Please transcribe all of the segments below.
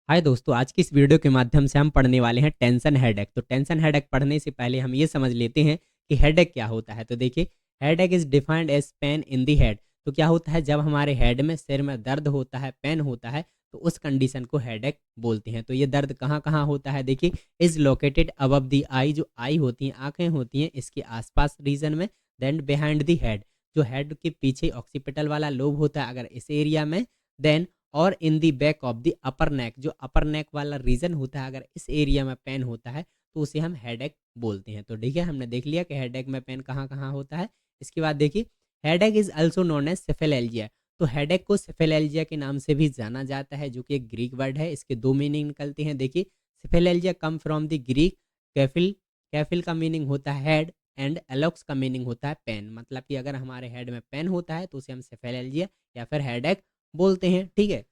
हाय दोस्तों, आज की इस वीडियो के माध्यम से हम पढ़ने वाले हैं टेंशन हेडेक। तो टेंशन हेडेक पढ़ने से पहले हम ये समझ लेते हैं कि हेडेक क्या होता है। तो देखिए, headache is defined as pain in the head. तो क्या होता है, जब हमारे हेड में सिर में दर्द होता है, पेन होता है, तो उस कंडीशन को हेडेक बोलते हैं। तो ये दर्द कहाँ कहाँ होता है, देखिए, इज लोकेटेड अबव दी आई। जो आई होती हैं, आंखें होती हैं, इसके आसपास रीजन में। देन बिहाइंड दी हेड, जो हेड के पीछे ऑक्सीपिटल वाला लोब होता है, अगर इस एरिया में। देन और इन दी बैक ऑफ द अपर नेक, जो अपर नेक वाला रीजन होता है, अगर इस एरिया में पेन होता है तो उसे हम हेडेक बोलते हैं। तो ठीक है, हमने देख लिया कि हेडेक में पेन कहाँ कहाँ होता है। इसके बाद देखिए, headache is also known as cephalalgia. तो हेडेक को सेफेलेल्जिया के नाम से भी जाना जाता है, जो कि एक ग्रीक वर्ड है। इसके दो मीनिंग निकलते हैं। देखिए, सेफेलेल्जिया कम फ्रॉम द ग्रीक कैफिल। कैफिल का मीनिंग होता है हेड, एंड एलोक्स का मीनिंग होता है पेन। मतलब कि अगर हमारे हेड में पेन होता है तो उसे हम सेफेलेल्जिया या फिर हेडेक बोलते हैं। ठीक है,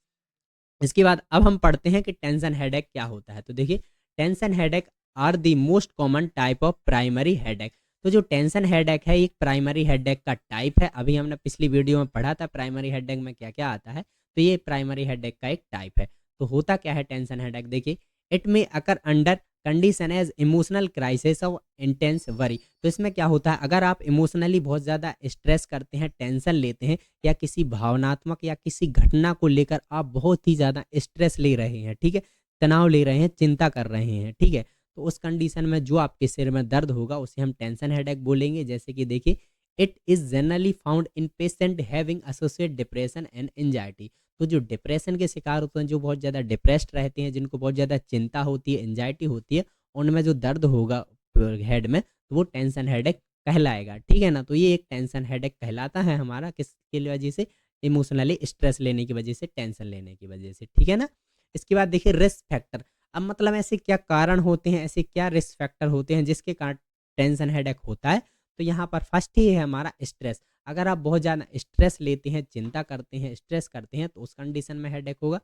इसके बाद अब हम पढ़ते हैं कि टेंशन हेडेक क्या होता है। तो देखिए, tension headache are the most common type of primary headache. तो जो टेंशन हेडेक है, एक प्राइमरी हेडेक का टाइप है। अभी हमने पिछली वीडियो में पढ़ा था प्राइमरी हेडेक में क्या क्या आता है। तो ये प्राइमरी हेडेक का एक टाइप है। तो होता क्या है टेंशन हेडेक, देखिए, it may occur under condition as emotional crisis और इंटेंस वरी। तो इसमें क्या होता है, अगर आप इमोशनली बहुत ज़्यादा स्ट्रेस करते हैं, टेंशन लेते हैं, या किसी भावनात्मक या किसी घटना को लेकर आप बहुत ही ज़्यादा स्ट्रेस ले रहे हैं, ठीक है, तनाव ले रहे हैं, चिंता कर रहे हैं, ठीक है, तो उस कंडीशन में जो आपके सिर में दर्द होगा उसे हम टेंशन हेडेक बोलेंगे। जैसे कि देखिए, it is generally found in patient having associate depression and anxiety. तो जो डिप्रेशन के शिकार होते हैं, जो बहुत ज़्यादा डिप्रेस्ड रहते हैं, जिनको बहुत ज़्यादा चिंता होती है, एंजाइटी होती है, उनमें जो दर्द होगा हेड में, तो वो टेंशन हेडेक कहलाएगा। ठीक है ना, तो ये एक टेंशन हेडेक कहलाता है हमारा, किसके वजह से, इमोशनली स्ट्रेस लेने की वजह से, टेंशन लेने की वजह से। ठीक है ना। इसके बाद देखिए, रिस्क फैक्टर। अब मतलब ऐसे क्या कारण होते हैं, ऐसे क्या रिस्क फैक्टर होते हैं जिसके कारण टेंशन हेडेक होता है। तो यहाँ पर फर्स्ट ही है हमारा स्ट्रेस। अगर आप बहुत ज़्यादा स्ट्रेस लेते हैं, चिंता करते हैं, स्ट्रेस करते हैं, तो उस कंडीशन में हेडेक होगा।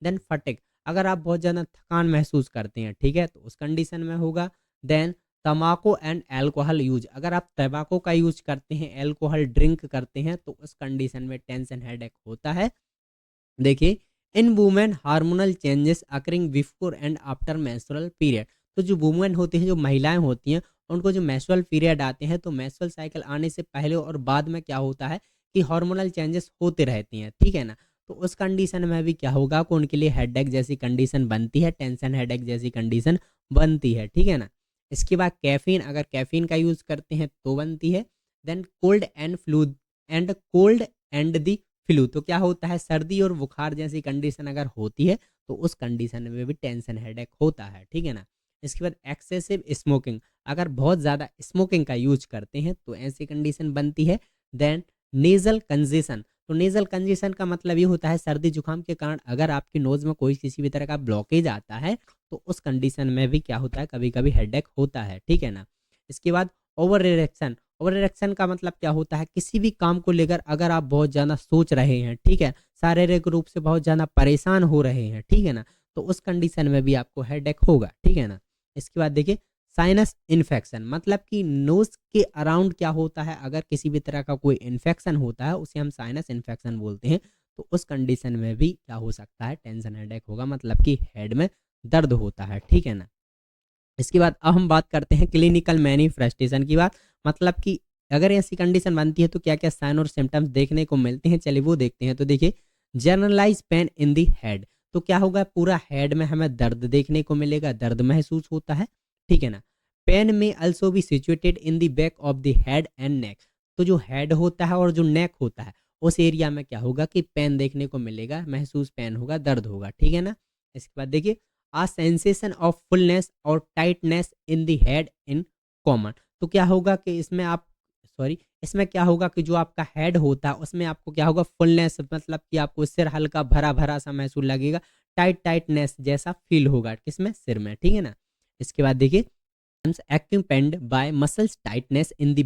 देन फटिग, अगर आप बहुत ज़्यादा थकान महसूस करते हैं, ठीक है, तो उस कंडीशन में होगा। देन तम्बाकू एंड अल्कोहल यूज, अगर आप तंबाकू का यूज करते हैं, अल्कोहल ड्रिंक करते हैं, तो उस कंडीशन में टेंशन हेडेक होता है। देखिए, इन women hormonal changes occurring before and after menstrual period. तो जो वुमेन होती हैं, जो महिलाएं होती हैं, उनको जो मेंस्ट्रुअल पीरियड आते हैं, तो मेंस्ट्रुअल साइकिल आने से पहले और बाद में क्या होता है कि हार्मोनल चेंजेस होते रहती हैं। ठीक है ना, तो उस कंडीशन में भी क्या होगा कि उनके लिए हेडेक जैसी कंडीशन बनती है, टेंशन हेडेक जैसी कंडीशन बनती है। ठीक है ना। इसके बाद कैफीन, अगर कैफीन का यूज करते हैं तो बनती है। Then cold and flu, and cold and the flu, तो क्या होता है, सर्दी और बुखार जैसी कंडीशन अगर होती है, तो उस कंडीशन में भी टेंशन हेडेक होता है। ठीक है ना। इसके बाद एक्सेसिव स्मोकिंग, अगर बहुत ज़्यादा स्मोकिंग का यूज करते हैं तो ऐसी कंडीशन बनती है। देन नेजल कंजेशन, तो नेजल कंजेशन का मतलब ये होता है, सर्दी जुकाम के कारण अगर आपकी नोज में कोई किसी भी तरह का ब्लॉकेज आता है, तो उस कंडीशन में भी क्या होता है, कभी कभी हेडेक होता है। ठीक है ना। इसके बाद ओवर इरेक्शन, ओवर इरेक्शन का मतलब क्या होता है, किसी भी काम को लेकर अगर आप बहुत ज़्यादा सोच रहे हैं, ठीक है, शारीरिक रूप से बहुत ज़्यादा परेशान हो रहे हैं, ठीक है ना, तो उस कंडीशन में भी आपको हेडेक होगा। ठीक है ना। इसके बाद देखिए, साइनस इन्फेक्शन, मतलब कि नोज के अराउंड क्या होता है, अगर किसी भी तरह का कोई इन्फेक्शन होता है, उसे हम साइनस इन्फेक्शन बोलते हैं। तो उस कंडीशन में भी क्या हो सकता है, टेंशन हेडेक होगा, मतलब कि हेड में दर्द होता है। ठीक है ना। इसके बाद अब हम बात करते हैं क्लिनिकल मैनिफेस्टेशन की बात, मतलब कि अगर ऐसी कंडीशन बनती है तो क्या क्या साइन और सिम्टम्स देखने को मिलते हैं, चलिए वो देखते हैं। तो देखिए, generalise pain in the head, तो क्या होगा, पूरा हेड में हमें दर्द देखने को मिलेगा, दर्द महसूस होता है। ठीक है ना। पेन में अल्सो भी situated in the back of the head and neck, तो जो हेड होता है और जो नेक होता है, उस एरिया में क्या होगा कि पेन देखने को मिलेगा, महसूस पेन होगा, दर्द होगा। ठीक है ना। इसके बाद देखिए, आ सेंसेशन ऑफ फुलनेस और tightness in the head in common, तो क्या होगा कि इसमें आप, सॉरी, इसमें क्या होगा कि जो आपका हेड होता है उसमें आपको क्या होगा, फुलनेस, मतलब कि आपको सिर हल्का भरा भरा सा महसूस लगेगा, टाइटनेस जैसा फील होगा किसमें, सिर में। ठीक है ना। इसके बाद देखिए, accompanied by muscles tightness in the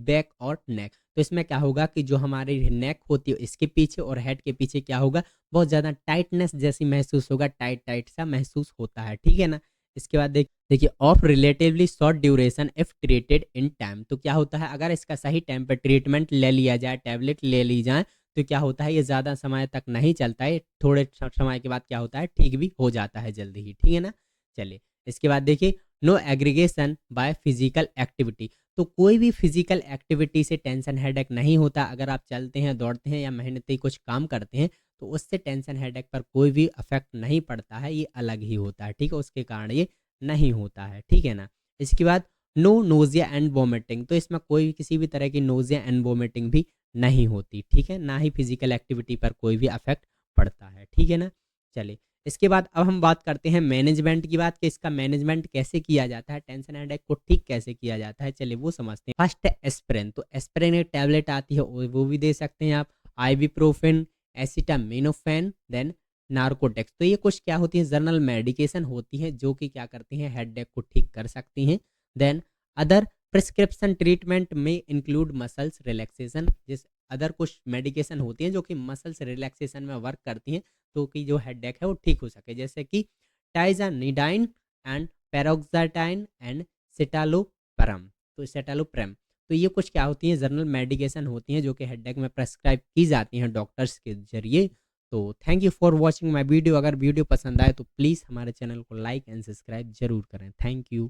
back और neck, तो इसमें क्या होगा कि जो हमारी नेक होती है इसके पीछे और हेड के पीछे क्या होगा, बहुत ज़्यादा टाइटनेस जैसी महसूस होगा, टाइट टाइट सा महसूस होता है। ठीक है ना। इसके बाद देखिए, of relatively short duration if treated in time, तो क्या होता है, अगर इसका सही टाइम पर ट्रीटमेंट ले लिया जाए, टैबलेट ले ली जाए, तो क्या होता है ये ज़्यादा समय तक नहीं चलता है, थोड़े समय के बाद क्या होता है ठीक भी हो जाता है जल्दी ही, ठीक है ना। चलिए इसके बाद देखिए, no aggregation by physical activity. तो कोई भी फिजिकल एक्टिविटी से टेंशन हेडेक नहीं होता। अगर आप चलते हैं, दौड़ते हैं या मेहनती कुछ काम करते हैं तो उससे टेंशन हेडेक पर कोई भी अफेक्ट नहीं पड़ता है, ये अलग ही होता है, ठीक है, उसके कारण ये नहीं होता है, ठीक है ना। इसके बाद नो नोजिया एंड वोमिटिंग। तो इसमें कोई किसी भी तरह की नोजिया एंड वोमिटिंग भी नहीं होती, ठीक है, ना ही फिजिकल एक्टिविटी पर कोई भी अफेक्ट पड़ता है, ठीक है ना। चलिए इसके बाद अब हम बात करते हैं मैनेजमेंट की बात, कि इसका मैनेजमेंट कैसे किया जाता है, टेंशन हेडेक को ठीक कैसे किया जाता है। चलिए वो समझते हैं। फर्स्ट है एस्पिरिन। तो एस्पिरिन एक टैबलेट आती है, वो भी दे सकते हैं आप। Ibuprofen, acetaminophen, then narcotics. तो ये कुछ क्या होती है, जर्नल मेडिकेशन होती है जो कि क्या करती हैं, हेडेक को ठीक कर सकती हैं। देन अदर प्रिस्क्रिप्शन ट्रीटमेंट में इंक्लूड मसल्स रिलैक्सेशन। जिस अदर कुछ मेडिकेशन होती हैं जो कि मसल्स रिलैक्सेशन में वर्क करती हैं, तो कि जो हेडेक है वो ठीक हो सके, जैसे कि टाइजानिडाइन एंड पेरोक्साटाइन एंड सिटालोप्रम। तो सिटालोप्रम, तो ये कुछ क्या होती हैं, जर्नल मेडिकेशन होती हैं जो कि हेडेक में प्रेस्क्राइब की जाती हैं डॉक्टर्स के जरिए। तो thank you for watching my video. अगर वीडियो पसंद आए तो प्लीज़ हमारे चैनल को लाइक एंड सब्सक्राइब जरूर करें। Thank you.